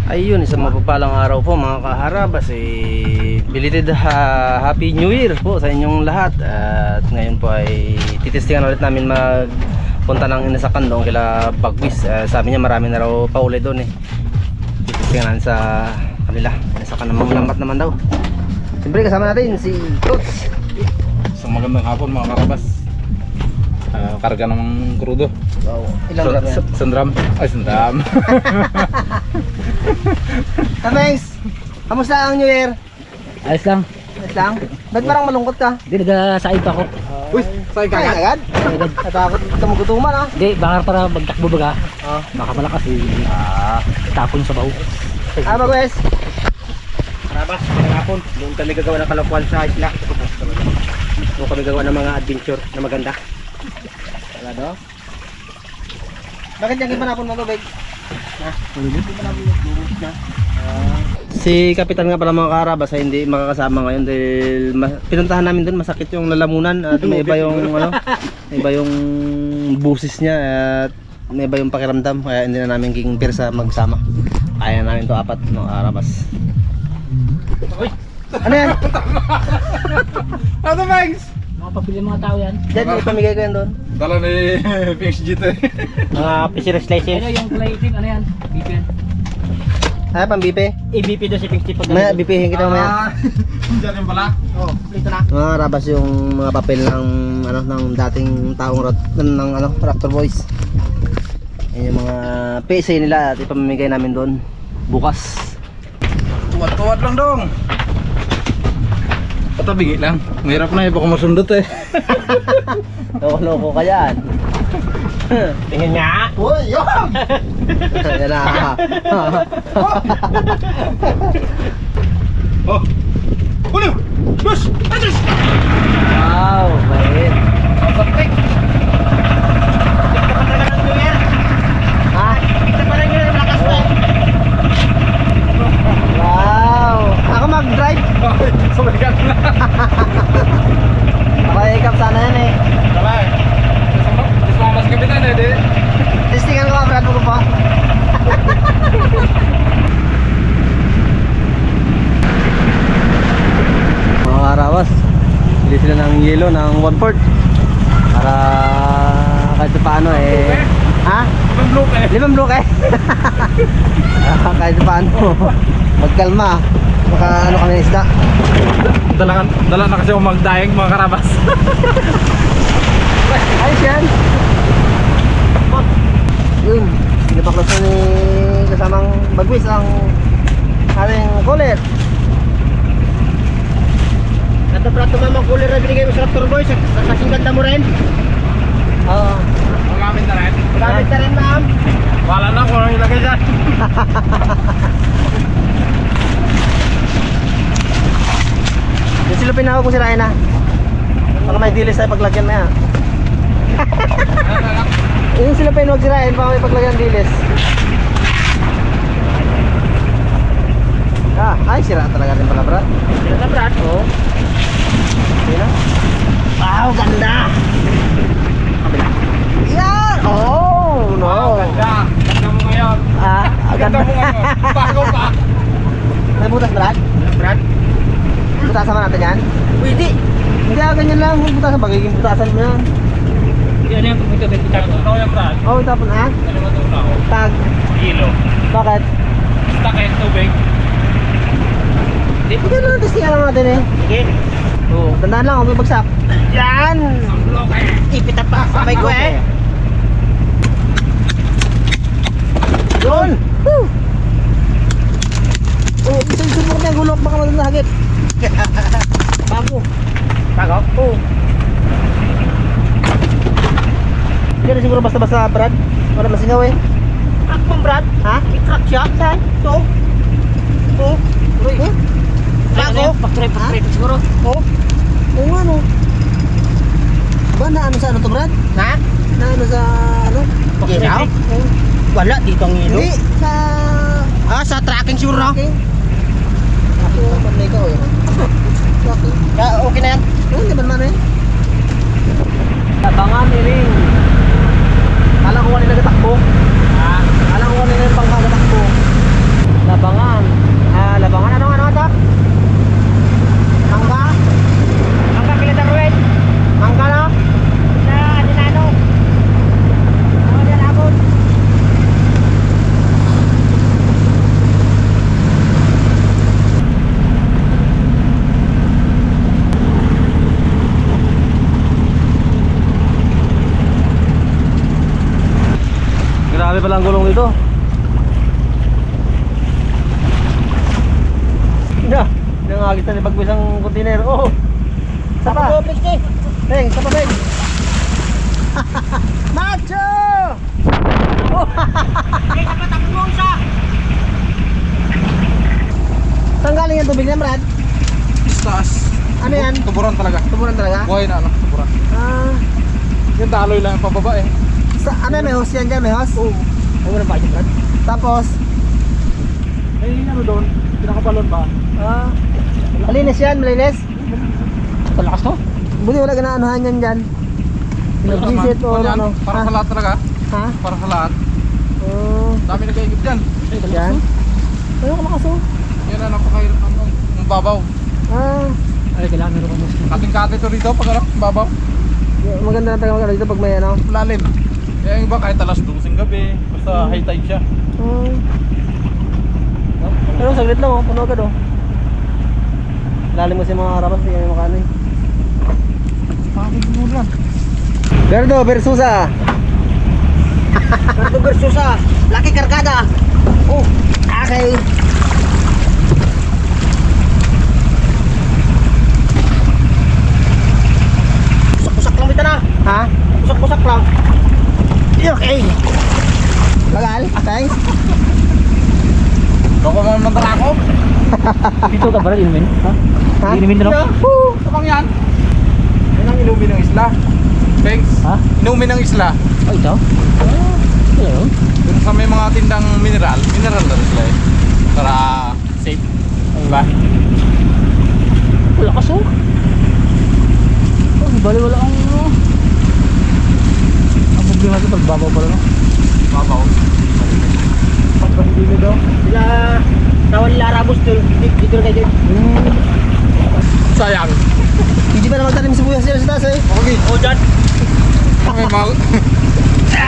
Ayun, isang mapagpalang araw po mga kaharabas. Belated Happy New Year po sa inyong lahat. At ngayon po ay titestingan ulit namin magpunta ng Inasakan doon kila Bagwis. Sabi niya marami na raw pauli doon eh. Titestingan natin sa kanila. Inasakan namang lambat naman daw. Siyempre kasama natin si Coach. Isang magandang hapon mga karabas. Karga ng krudo. Wow. Ilang gram yan? Sandram. Ay, sandram. Thanks! Kamusta ang New Year? Ayos lang. Ayos lang? Ba't parang malungkot ka? Hindi, nag-saib pa ako. Uy, sa'yo Kaya kagat. agad? Natakot ka magutuman ah. Hindi, baka para magtakbo baga. Oh. Baka malakas eh. Tapon sa baho. Bagwis? Karabas, magandang hapon. Doon kami gagawa ng kalokohan sa isla. Doon kami gagawa ng mga adventure na maganda. Wala. Bakit yung ipanapon mo tubig? Si Kapitan nga pala mga karabas ay hindi makakasama ngayon dahil pinuntahan namin doon, masakit yung lalamunan at may iba yung ano, may iba yung busis niya at may iba yung pakiramdam kaya hindi na namin king pirsa magsama. Kaya namin to apat mga karabas. Ano yan? Ano, Mags? Mga pabili mga tao yan. Diyan, ipamigay ko yan doon. Dala ni PXG to eh. Mga fishery slices. Ano yung kulay itim? Ano yan? BP yan. Ay, pambipe. EBP doon si Pinky pag Maya, bipihin kita mamaya. Diyan yung pala. Oh, dito na. Mga karabas yung mga papel ng ano ng dating taong ng ano, Raptor Boys. Yan yung mga PSA nila at ipamimigay namin doon bukas. Tuwad-tuwad lang dong. Patabingi lang. Mahirap na eh, baka masundot eh. Loko-loko ka yan. Tingin nga. Uy, yun! Yan na. Oh! Ulo! Bus! Atis! Wow, bait. Patik! Dito pa talaga ng New Year. Ha? Dito pa rin yun, malakas na. Wow! Ako mag-drive. Sabay ka na. Ako ikap sana yan eh. Sabay. Mas kapitan eh, di. Testingan ko ka, Brad, mo pa. Mga karawas, bili sila ng yelo ng 1/4 para kahit paano eh. Ha? Ibang bloke eh. 5 bloke eh. Kahit paano magkalma. Baka ano kami ng isda. Dala na kasi ako magdaing mga karabas. Ayos yan. Yun, pinapaklos na ni kasamang Bagwis ang ating kulit. Nataprato mamang cooler na binigay mo sa Raptor Boys. Kasing ganda mo rin. Oo. Magamit na rin. Magamit ka rin, ma'am. Wala na kung anong ilagay dyan. Yung silupin na ako kung sirain na. Baka may dilis tayo paglagyan na yan. Yung silupin huwag sirain, baka may paglagyan ng dilis. Ay sira talaga rin pala, Brad. Sino na, Brad? Oo. Yun na. Wow, ganda! Yan! Oh, no! Ganda. Ganda mo ngayon. Ganda. Ganda mo ngayon. Bago pa. May butas, Brad? Brad? Butasan ba natin yan? Pwede. Hindi, ganyan lang. Kung butasan, bagiging butasan mo yan. Hindi, ano yan? Pag may tubig, pitap. Ano yung brad? Oh, tapon ha? Ano ba ito na ako? Tag. Kilo. Bakit? Stakit, tubig. Hindi lang, testingan lang natin eh. Sige. Oo, tandaan lang, huwag may bagsak. Yan! Ang bloke eh. Ipit pa. Sabay ko eh. Yun! Woo! Oh, isang mo niya, gulok, baka madun na hagip. Bago. Bago? Oo. Hindi na siguro basta-basta, Brad. Wala masingaw eh. Crack mo, Brad. Ha? I-crack siya. Saan? So? Oh. Uy, eh? Bago? Pakturay siguro. Oo. Oo nga, no. Ba, na ano sa ano to, Brad? Ha? Na ano sa ano? Ilaw? Oo. Wala, dito ang ilo. Hindi, sa... Sa tracking sure, no? Tracking. Tracking, pamay ka, oh. Tracking. Okay na yan. Oo, hindi man eh. Abangan, iring. Kala ko kanina nagtatakbo. Kala ko kanina yung bangka nagtatakbo. Labangan. Labangan. Ano ito? Mangga? Mangga kila Darwin. Mangga na? Sa Dinano. Ano yan abot? Grabe palang gulong dito. Nangagis na ni Bagwis ang container. Oh. Sapa. Beng, sapa beng. Macho! Oh. Saan galing yung tubig niya, Brad? Taas. Ano yan? Tuburan talaga. Tuburan talaga? Buhay na ano, tuburan. Ah, Yung daloy lang yung pababa eh. ano may hose yan dyan? May hose? Oo. Ay, wala pa ito, Brad. Tapos, Ano doon? Pinakabalon ba? malinis yan, malinis. Palakas to. Buti wala ganaanuhan yan dyan. Pinag-visit o Yan, ano. para sa lahat talaga. Ha? Para sa lahat. Oh, Dami nag-iigib dyan. yan. Ano ka makaso? Yan ang napakahirap ang babaw. Ah, Ay, kailangan meron ka mo. Kating-kati to rito pag ano, babaw. maganda na tayo dito pag may ano. Lalim. Kaya yung iba kahit alas 12 ng gabi, basta high tide siya. Oh. Pero saglit lang oh, puno agad oh. Lalim mo si mga harapan, hindi kami makano eh. Pakikumulan. Berdo Versusa. Berto Versusa. Laki kargada. Oh, okay. Pusak-pusak lang ito na. Ha? Pusak-pusak lang. Okay. Bagal, thanks. Baka mo naman ako. Dito ka ba rin, inumin? Ha? Ha? Inumin na lang? Tamang yan. Yan ang inumin ng isla. Thanks. Ha? Inumin ng isla. Oh, ito? Hello? Yung sa may mga tindang mineral na rin sila eh. Para safe. Diba? Palakas oh. Oh, bali wala ang ano. Ang problema ito pagbabaw pala no? Babaw. Hindi na daw. Sila tawal nila Arabos dito na kayo. Sayang. Hindi ba naman tanim sibuyas dyan sa taas eh? Okay. O dyan. May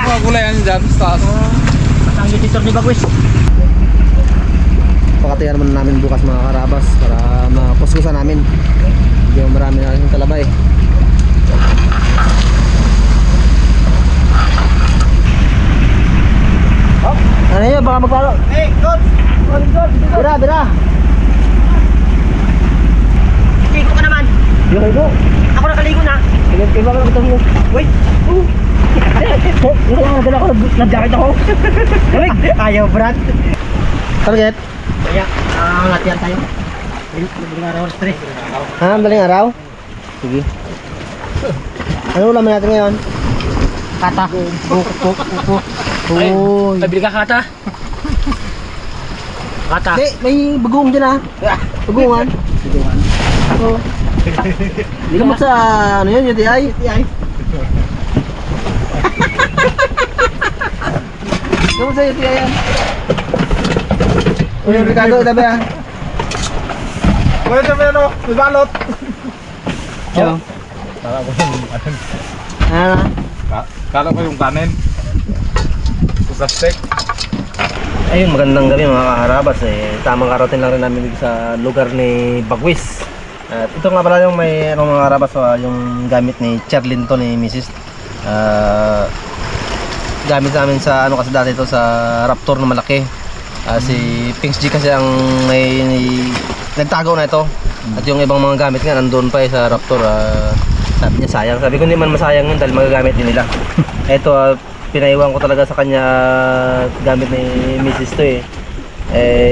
mga gulayan dyan sa taas. Ang editor ni Bagwis. Pakatayan naman namin bukas mga karabas para makuskusan namin. Hindi mo marami na yung talabay. Ano yun? Baka magpalo. Hey, Dod! Bira, bira. Ligo ka naman. Okay ko. Ako nakaligo na. Iba ka ito mo. Wait. Dala ko. Nag-jacket ako. Ayaw, Brad. Target. Kaya, ngatian tayo. Madaling araw, stress. Ha? Madaling araw? Sige. Ano ulaman natin ngayon? Kata. Uy. Ay, bili ka kata. Kata. Hindi, may bagong dyan ha. Bagungan. Oo. Gamot sa ano yun, UTI? UTI. Gamot sa UTI yan. Uy, Ricardo, tabi ha. Wala siya may ano, may balot. Yo. Kala ko yung Ano? Kala ko yung kanin. Sa steak. Ayun, magandang gabi mga kaharabas eh. Tamang karating lang rin namin dito sa lugar ni Bagwis. At ito nga pala yung may ano, mga kaharabas, yung gamit ni Charlene to ni Mrs. Gamit namin sa ano kasi dati ito sa Raptor na malaki. Si Pinks G kasi ang may nagtago na ito. At yung ibang mga gamit nga nandun pa sa Raptor. Sabi niya sayang. Sabi ko hindi man masayang yun dahil magagamit din nila. Ito pinaiwan ko talaga sa kanya gamit ni Mrs. to eh.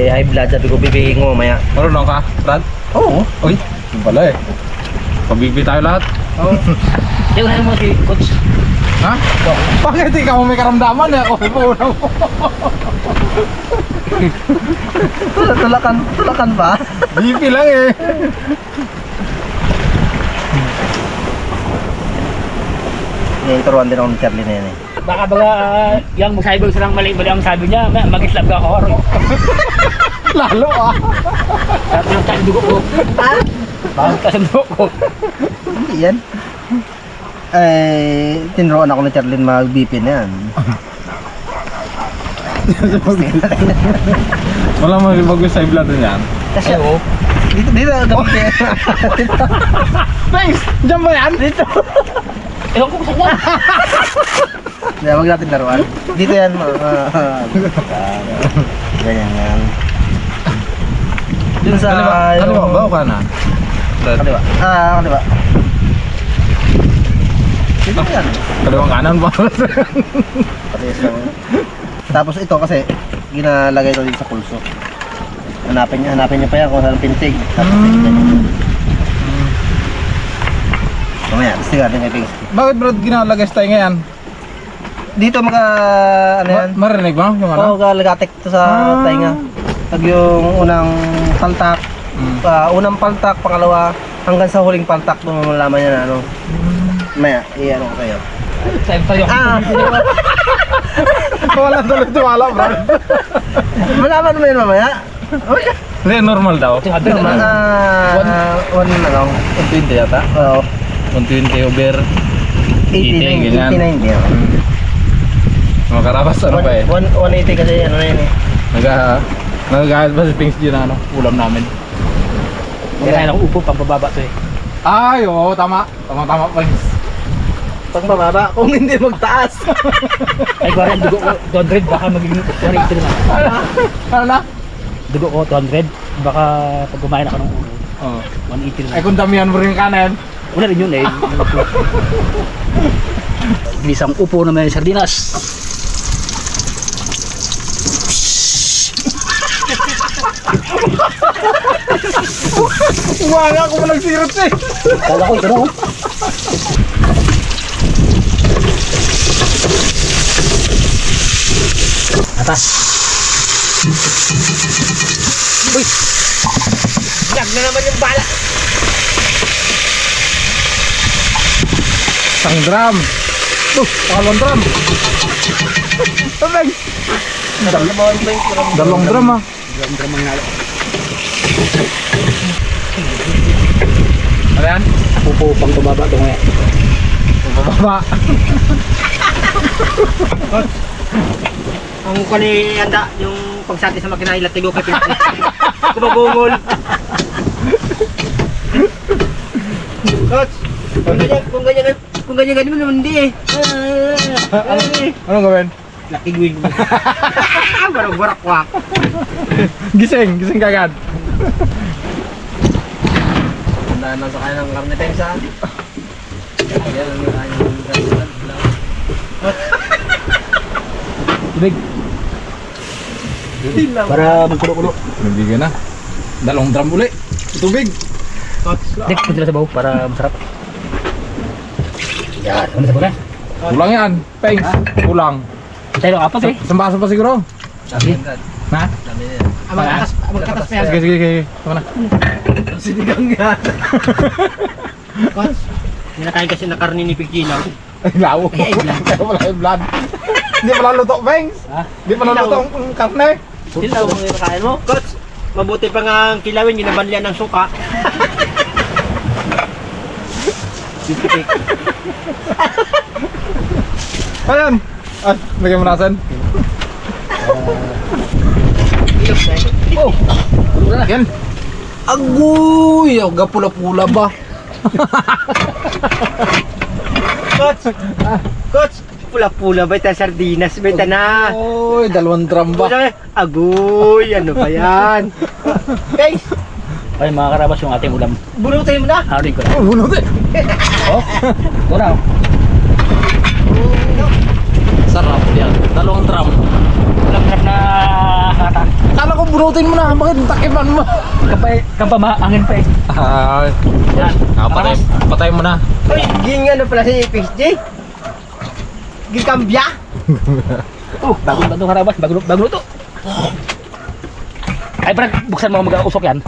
High blood, sabi ko bibigyan ko mamaya. Marunong ka, Brad? Oo. Uy, yung pala eh. Pabibi tayo lahat. Oo. Yung ano mo si Coach. Ha? Bakit ikaw may karamdaman eh? Ako po na mo. Tulakan ba? BP lang eh. Ni-inturuan din ako ni Charlie na yan eh. baka baga yung magsabi silang mali-mali ang sabi niya, mag-islab ka ako. Lalo ah. Sabi ng tayo dugo ko. Bakit kasi dugo ko? Hindi yan. Tinroan ako ni Charlene mag-BP na yan. Wala mo bago sa blood yan. Kasi dito gamit yan. Thanks! Diyan ba yan? Dito. Ewan ko saan yan. Hindi, wag natin laruan. Dito yan. Ganyan yan. Dun sa... Kaliwa ba o kanan? Kaliwa. Kaliwa. Dito yan. Kaliwang kanan ba? Parehas lang. Tapos ito kasi, ginalagay ito dito sa pulso. Hanapin niya pa yan kung saan pintig. Tapos ganyan. Mamaya, gusto natin kay Pings. Bakit bro ginalagay sa tayo ngayon? Dito ano yan? Marinig ba yung ano? Oo, galagatik to sa tainga. Pag yung unang paltak, unang paltak, pangalawa, hanggang sa huling paltak, doon mo malaman niya na ano. Mamaya, i-ano ko kayo. Sabi tayo. Wala tuloy tuwala bro. Malaman mo yun mamaya. Okay. Hindi, normal daw. Normal. 1 na lang. 120 yata? Oo. 120 over 89, ganyan. 89 yan. Mga karabas, ano ba eh? 180 kasi ano na yun eh. Nagagahit ba si Pings dyan na ano, ulam namin? Kaya ako upo, pampababa to eh. Ay, oo, tama. Tama, Pings. Pag mababa, kung hindi magtaas. Ay, kuwari ang dugo ko, 200, baka magiging 180 na. Ano na? Dugo ko, 200, baka pag kumain ako ng ulo, Oo. 180 na. Ay, kung damihan mo rin yung kanan. Wala rin yun eh. Isang upo na may sardinas. Wala ako mo nagsirot eh. Kala ko ito na oh. Atas. Uy! Lag na naman yung bala. Isang drum. Dalawang drum. Tabag. Dalawang drum ah. Drum ang nalo. Ano yan? Upo pang tumaba ito ngayon. Pababa. Ang kani anda yung pagsati sa makina ilatigo kay Pinto. Kumabungol. Coach, kung ganyan mo naman hindi eh. Anong gawin? Nakigwig mo. Barang-barak wak. Gising kagad. Tandaan lang sa kanya ng karne tayo sa yan ang kanyang karne. Tubig. Para magkulo-kulo. Nabigyan na. Dalawang drum uli. Tubig. Dik, punta na sa baho para masarap. Yan, ano sa baho na? Kulang yan. Pengs. Kulang. Tayo ng apat eh. Isang baso pa siguro. Sabi. Ha? Magkatas pa yan. Sige. Tama na. Sinigang yan. Coach, ninakain kasi na karni ni Pigkinaw. Ay, lawo. Wala yung blood. Hindi pala luto, Pengs. Ha? Hindi pala luto ang karne. Sila ang kinakain mo? Coach, mabuti pa nga ang kilawin, ginabanlian ng suka. Ayan. Lagyan mo nasan. Oh! Yan. Agoy! Gapula-pula ba? Coach, pula-pula ba ito sardinas? Ba ito na? Oy, dalawang drum ba? Agoy, ano ba yan? Guys, Ay mga karabas yung ating ulam. bunutin mo na. Harin ko na. Oh, bunot eh. Oh! Ito na oh. Sarap yan. Dalawang drum. Ulam-ulam na hata. Kala ko bunutin mo na. Bakit takipan mo? Kampamahangin pa eh. Ay. Yan. Patay mo na. Uy, ging ano pala si PJ? Ging kambya? Oh, bagong karabas. Bago luto. Ay, parang buksan mo mag-usok yan.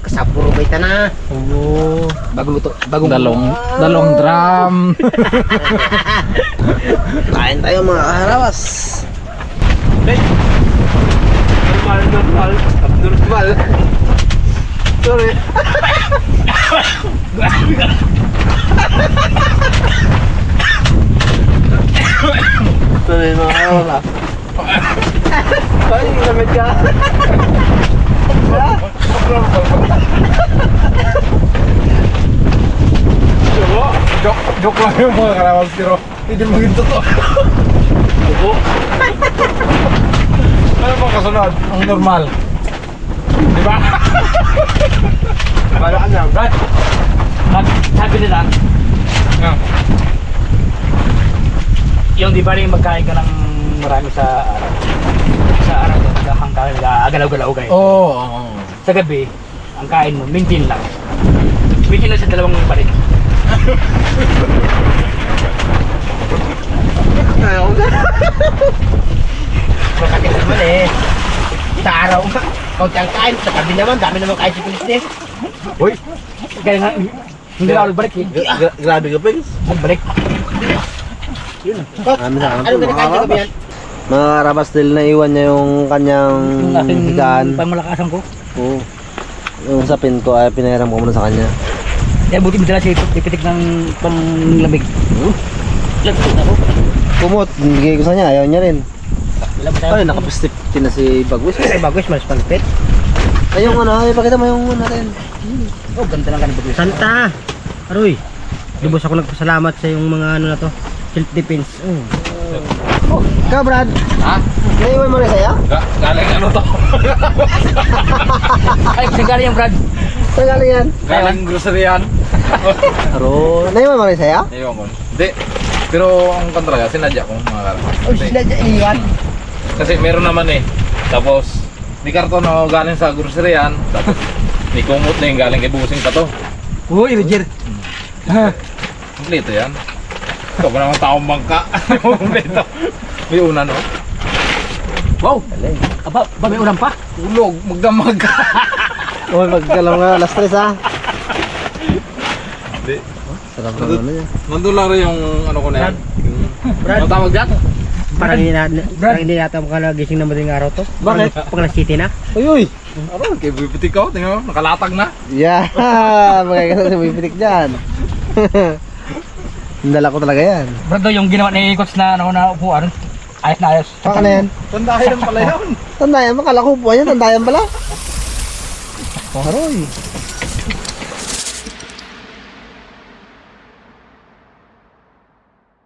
Kasap. puro baita na. Oo. Bagong luto. Bagong Dalong drum. Kain tayo mga kaharabas. Normal. Sorry. Sorry mga kaharabas. Ay, lamig ka. Joke lang yung mga karawal pero hindi maging totoo. Ano bang kasunod? Ang normal. Di ba? Bala ka lang. Brad, sabi nila, yung di ba rin magkain ka ng marami sa araw, hanggang agalaw-galaw kayo. Oo. Sa gabi, ang kain mo, mintin lang. Mintin lang sa dalawang balik. Ayaw na. Makakit naman eh. Sa araw nga. Kaunti ang kain. Sa tabi naman. Dami naman kain si Pilis. Uy! Kaya nga, hindi na ako nagbalik eh. Grabe ka, Pings. Nagbalik. Ano sa Ano ganun kain sa gabi yan? Mga karabas dahil naiwan niya yung kanyang Yung aking higaan. pangmalakasan ko. Oo. Yung sapin ko ay pinahiram ko muna sa kanya. Kaya buti mo dala siya ipitik ng panglamig. Lagpit ako. Kumot, bigay ko sa kanya, ayaw niya rin. Wala ba tayo? Ay, nakapistip na si Bagwis. Sa bagos, mas palpit. Ay, yung ano, ay, pakita mo yung natin. Oh, ganda lang ka ng bagay. Santa. Aroy. Lubos ako nagpasalamat sa yung mga ano na to. Self-defense. Ikaw, Brad, Ha? naiwan mo rin sa'yo? Galing ano to? Ay, saan galing yung Brad? Saan galing yan? Galing grocery yan. Aro, naiwan mo rin sa'yo? Ewan ko. Hindi. Pero ang kontra sinadya ko mga karawal. Oh, sila dyan iwan. Kasi meron naman eh. Tapos, ni karton ako galing sa grocery yan. Tapos, ni kumot na yung galing kay Busing pa to. Uy, Roger. Kompleto yan. Ito pa naman taong bangka. Kompleto. May una no? Wow! Aba, may ulam pa? Ulog, magdamag ka. Uy, magkalam nga, alas 3 ha. Hindi. Sarap na ano niya. Nandun lang rin yung ano ko na yan. Brad. Ano tawag dyan? Parang hindi nata makalagising na madaling araw to. Bakit? Pag alas 7 na. Uy, uy! Ano, kay Bibitik ko. Tingnan mo, nakalatag na. Yeah! Magkakasal sa bibitik dyan. Nandala ko talaga yan. Brad, daw, yung ginawa ni Coach na ano na upuan, ayos na ayos. Saan ka na yan? Tandahin pala yun. Tandayan, makala ko upuan yan, tandayan pala. Aroy.